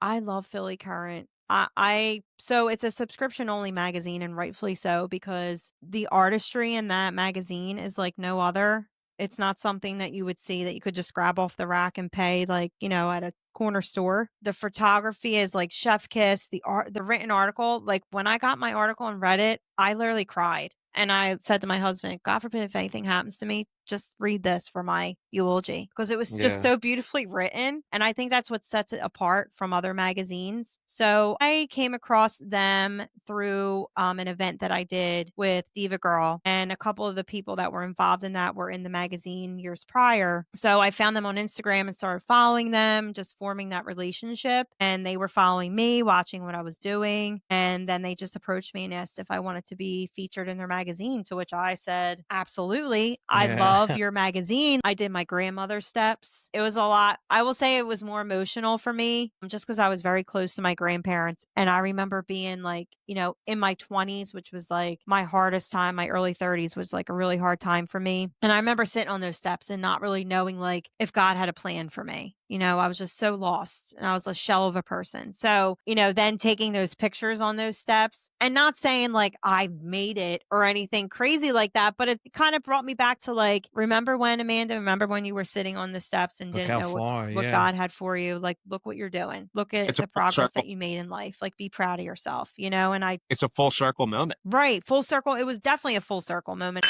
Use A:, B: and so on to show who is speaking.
A: I love Philly Current. So it's a subscription only magazine and rightfully so because the artistry in that magazine is like no other. It's not something that you would see that you could just grab off the rack and pay like, at a corner store. The photography is like chef kiss, the written article, like when I got my article and read it, I literally cried. And I said to my husband, God forbid if anything happens to me, just read this for my eulogy because it was just
B: Yeah.
A: so beautifully written. And I think that's what sets it apart from other magazines. So I came across them through an event that I did with Diva Girl, and a couple of the people that were involved in that were in the magazine years prior. So I found them on Instagram and started following them, just forming that relationship. And they were following me, watching what I was doing. And then they just approached me and asked if I wanted to be featured in their magazine, to which I said, absolutely. I
B: Yeah.
A: love your magazine. I did my grandmother's steps. It was a lot. I will say it was more emotional for me just because I was very close to my grandparents. And I remember being like, in my 20s, which was like my hardest time, my early 30s was like a really hard time for me. And I remember sitting on those steps and not really knowing like if God had a plan for me. I was just so lost and I was a shell of a person. So, then taking those pictures on those steps and not saying like I made it or anything crazy like that, but it kind of brought me back to like, remember when you were sitting on the steps and
B: Look
A: didn't
B: how
A: know
B: far,
A: what
B: yeah.
A: God had for you? Like, look what you're doing. Look at
C: It's a
A: the
C: full
A: progress
C: circle.
A: that you made in life. Like, be proud of yourself, and
C: It's a full circle moment.
A: right, full circle. It was definitely a full circle moment.